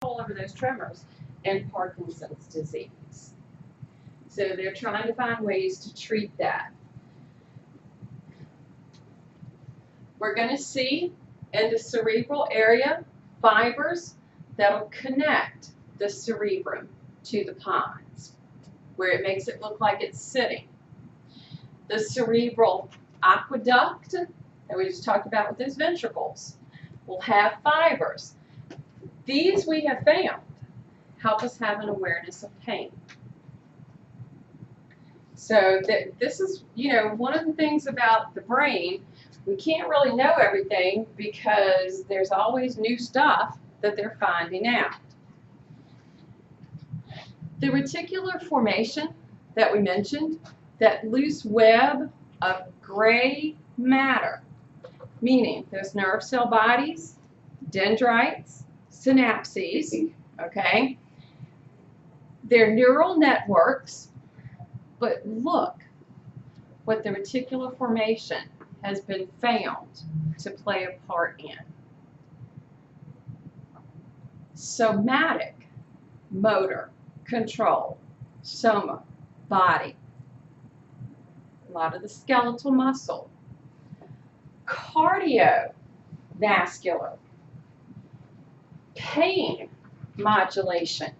control over those tremors and Parkinson's disease. So they're trying to find ways to treat that. We're going to see in the cerebral area fibers that'll connect the cerebrum to the pons, where it makes it look like it's sitting. The cerebral aqueduct that we just talked about with those ventricles will have fibers. These we have found help us have an awareness of pain. So this is, one of the things about the brain. We can't really know everything because there's always new stuff that they're finding out. The reticular formation that we mentioned, that loose web of gray matter, meaning those nerve cell bodies, dendrites, synapses, okay? They're neural networks, but look what the reticular formation has been found to play a part in. Somatic, motor, control, soma, body, a lot of the skeletal muscle, cardiovascular, pain modulation,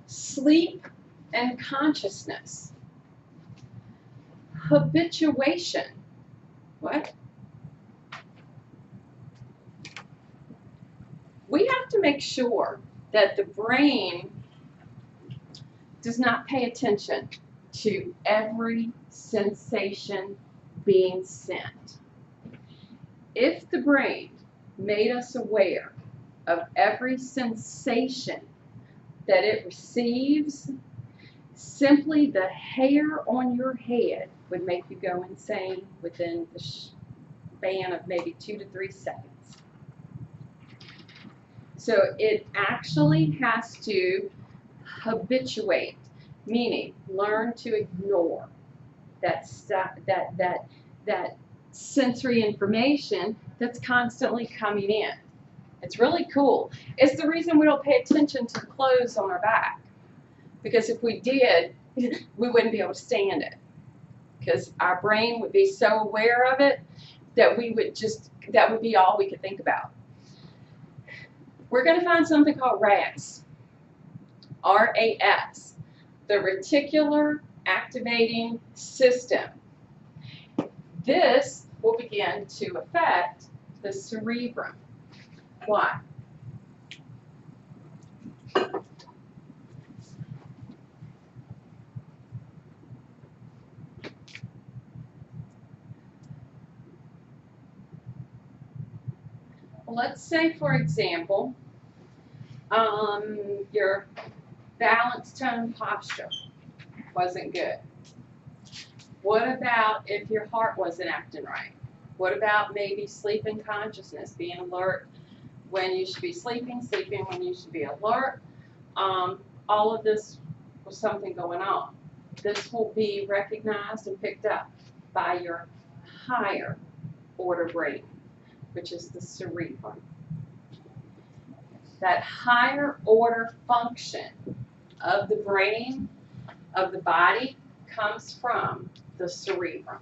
sleep and consciousness, habituation. What? We have to make sure that the brain does not pay attention to every sensation being sent. If the brain made us aware of every sensation that it receives, simply the hair on your head would make you go insane within the span of maybe 2 to 3 seconds. So it actually has to habituate, meaning learn to ignore that stuff, that sensory information that's constantly coming in. It's really cool. It's the reason we don't pay attention to the clothes on our back. Because if we did, we wouldn't be able to stand it. Because our brain would be so aware of it that that would be all we could think about. We're going to find something called RAS. R-A-S. The Reticular Activating System. This will begin to affect the cerebrum. Why? Let's say, for example, your balance tone posture wasn't good. What about if your heart wasn't acting right? What about maybe sleep and consciousness, being alert when you should be sleeping, sleeping when you should be alert? All of this was something going on. This will be recognized and picked up by your higher order brain, which is the cerebrum. That higher order function of the brain, of the body, comes from the cerebrum.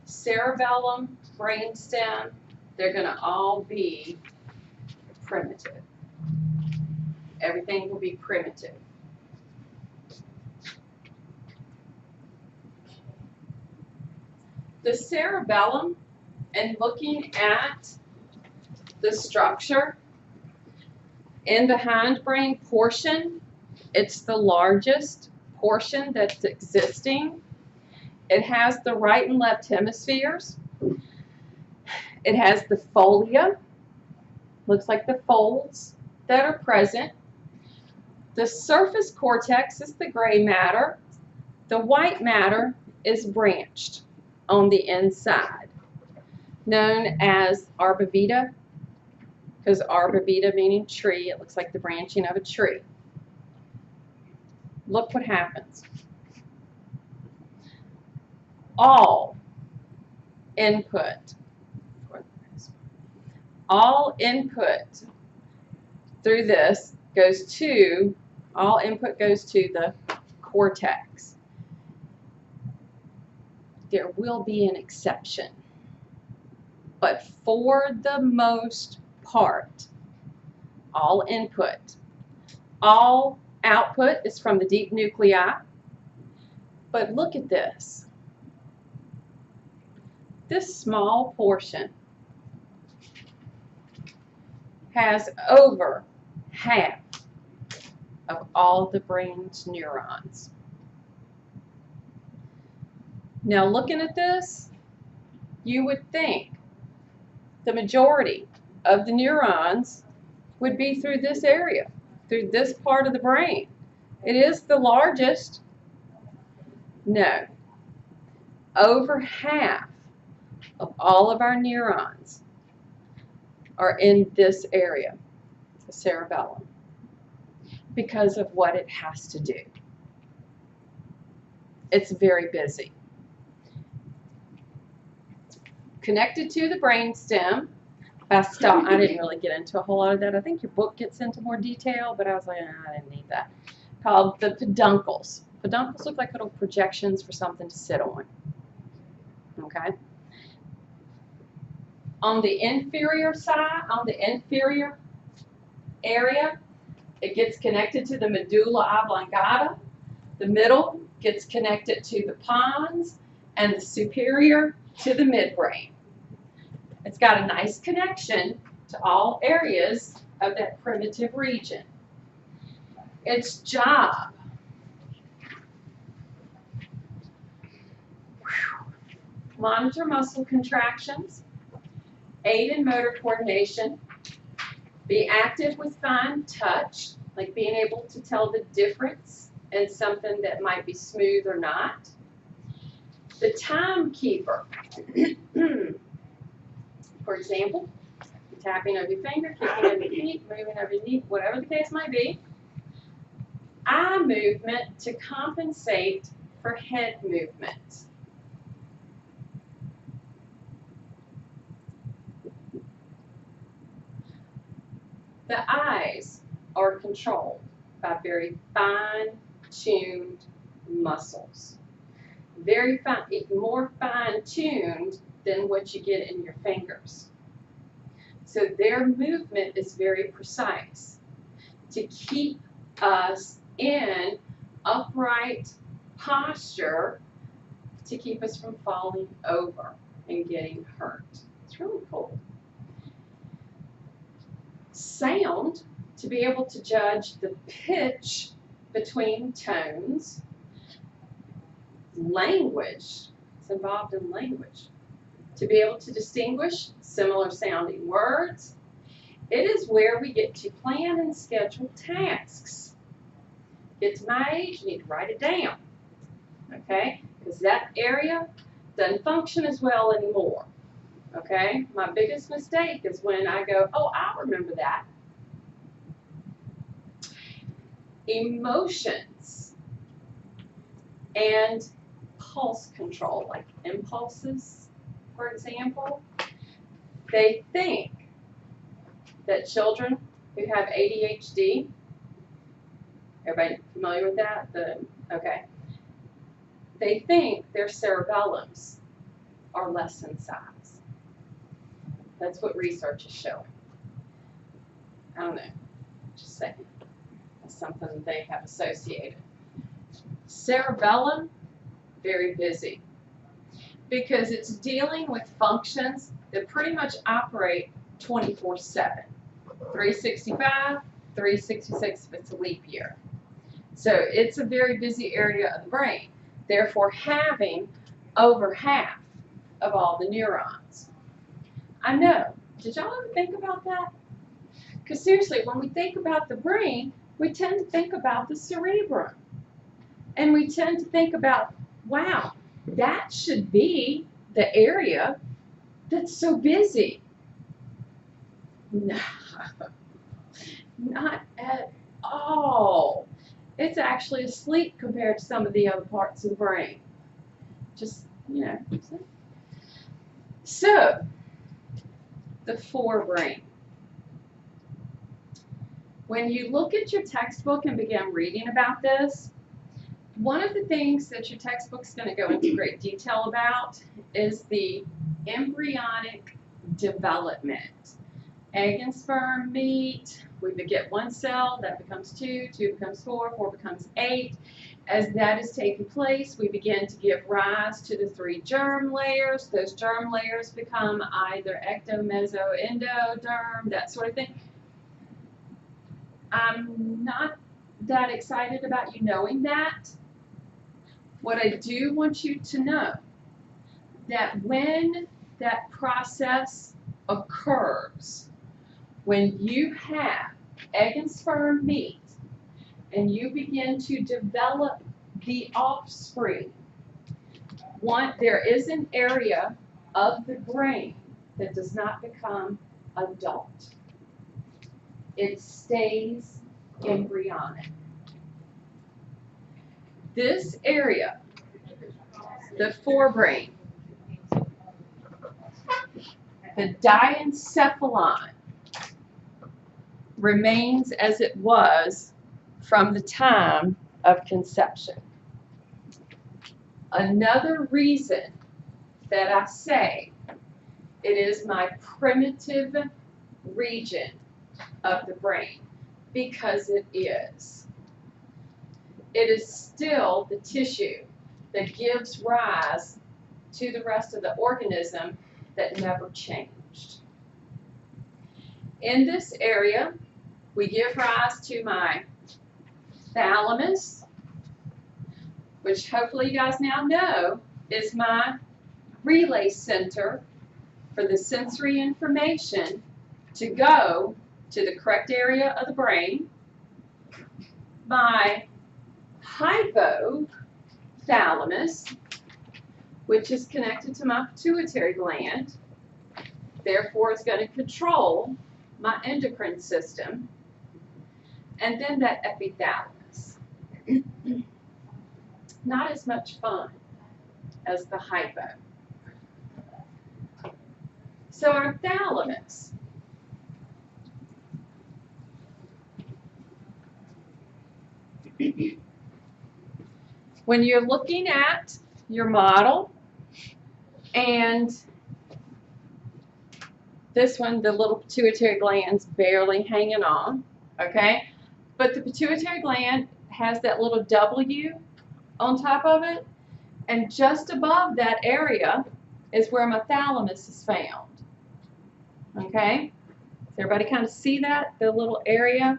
Cerebellum, brainstem, they're going to all be primitive. Everything will be primitive. The cerebellum, and looking at the structure in the hindbrain portion, it's the largest portion that's existing. It has the right and left hemispheres. It has the folia, looks like the folds that are present. The surface cortex is the gray matter. The white matter is branched on the inside, known as arbor vitae, because arbor vitae meaning tree, it looks like the branching of a tree. Look what happens. All input through this goes to, all input goes to the cortex. There will be an exception, but for the most part, all input, all output is from the deep nuclei. But look at this. This small portion has over half of all the brain's neurons. Now looking at this, you would think the majority of the neurons would be through this area, through this part of the brain. It is the largest. No. Over half of all of our neurons are in this area, the cerebellum, because of what it has to do. It's very busy. Connected to the brainstem. I didn't really get into a whole lot of that. I think your book gets into more detail, but I was like, I didn't need that. Called the peduncles. Peduncles look like little projections for something to sit on. Okay? On the inferior side, on the inferior area, it gets connected to the medulla oblongata. The middle gets connected to the pons, and the superior to the midbrain. It's got a nice connection to all areas of that primitive region. Its job, monitor muscle contractions, aid in motor coordination, be active with fine touch, like being able to tell the difference in something that might be smooth or not. The timekeeper, for example, tapping of your finger, kicking of your feet, moving of your knee, whatever the case might be. Eye movement to compensate for head movement. The eyes are controlled by very fine-tuned muscles. Very fine, more fine-tuned than what you get in your fingers. So their movement is very precise to keep us in upright posture, to keep us from falling over and getting hurt. It's really cool. Sound, to be able to judge the pitch between tones. Language, it's involved in language, to be able to distinguish similar sounding words. It is where we get to plan and schedule tasks. Get to my age, you need to write it down, okay? Because that area doesn't function as well anymore, okay? My biggest mistake is when I go, oh, I'll remember that. Emotions and pulse control, like impulses, for example. They think that children who have ADHD, everybody familiar with that? Okay. They think their cerebellums are less in size. That's what research is showing. I don't know, just saying. That's something that they have associated. Cerebellum, very busy, because it's dealing with functions that pretty much operate 24/7, 365, 366 if it's a leap year. So it's a very busy area of the brain, therefore having over half of all the neurons. I know. Did y'all ever think about that? Because seriously, when we think about the brain, we tend to think about the cerebrum. And we tend to think about, wow, that should be the area that's so busy. No, not at all. It's actually asleep compared to some of the other parts of the brain. Just, you know. So, the forebrain. When you look at your textbook and begin reading about this, one of the things that your textbook's going to go into great detail about is the embryonic development. Egg and sperm meet, we beget one cell, that becomes two, two becomes four, four becomes eight. As that is taking place, we begin to give rise to the 3 germ layers. Those germ layers become either ecto, meso, endoderm, that sort of thing. I'm not that excited about you knowing that. What I do want you to know, that when that process occurs, when you have egg and sperm meet, and you begin to develop the offspring, there is an area of the brain that does not become adult. It stays embryonic. This area, the forebrain, the diencephalon, remains as it was from the time of conception. Another reason that I say it is my primitive region of the brain, because it is. It is still the tissue that gives rise to the rest of the organism that never changed. In this area, we give rise to my thalamus, which hopefully you guys now know is my relay center for the sensory information to go to the correct area of the brain. My hypothalamus, which is connected to my pituitary gland, therefore is going to control my endocrine system, and then that epithalamus. Not as much fun as the hypo. So our thalamus, when you're looking at your model, and this one, the little pituitary gland's barely hanging on, okay? But the pituitary gland has that little W on top of it, and just above that area is where my thalamus is found, okay? Does everybody kind of see that, the little area?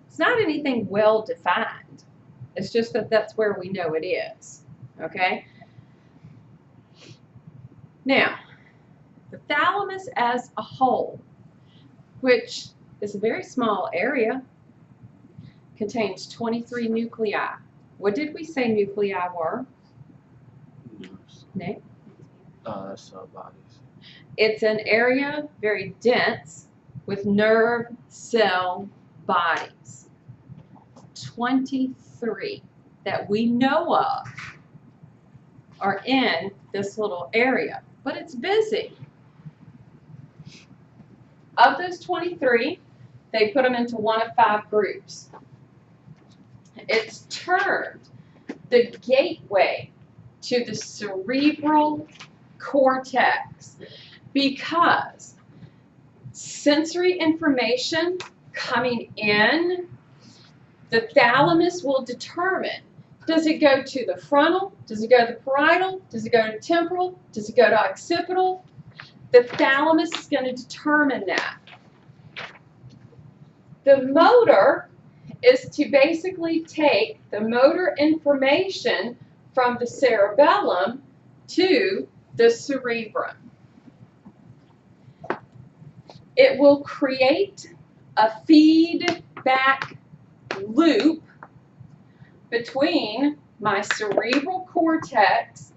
It's not anything well defined. It's just that that's where we know it is, okay? Now, the thalamus as a whole, which is a very small area, contains 23 nuclei. What did we say nuclei were? Nick? Cell bodies. It's an area very dense with nerve cell bodies. 23 that we know of are in this little area, but it's busy. Of those 23, they put them into one of 5 groups. It's termed the gateway to the cerebral cortex because sensory information coming in, the thalamus will determine, does it go to the frontal, does it go to the parietal, does it go to temporal, does it go to occipital? The thalamus is going to determine that. The motor is to basically take the motor information from the cerebellum to the cerebrum. It will create a feedback loop between my cerebral cortex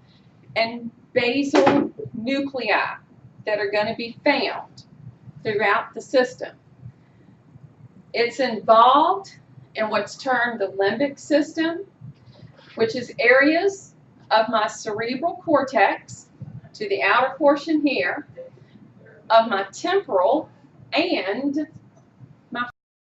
and basal nuclei that are going to be found throughout the system. It's involved in what's termed the limbic system, which is areas of my cerebral cortex to the outer portion here, of my temporal and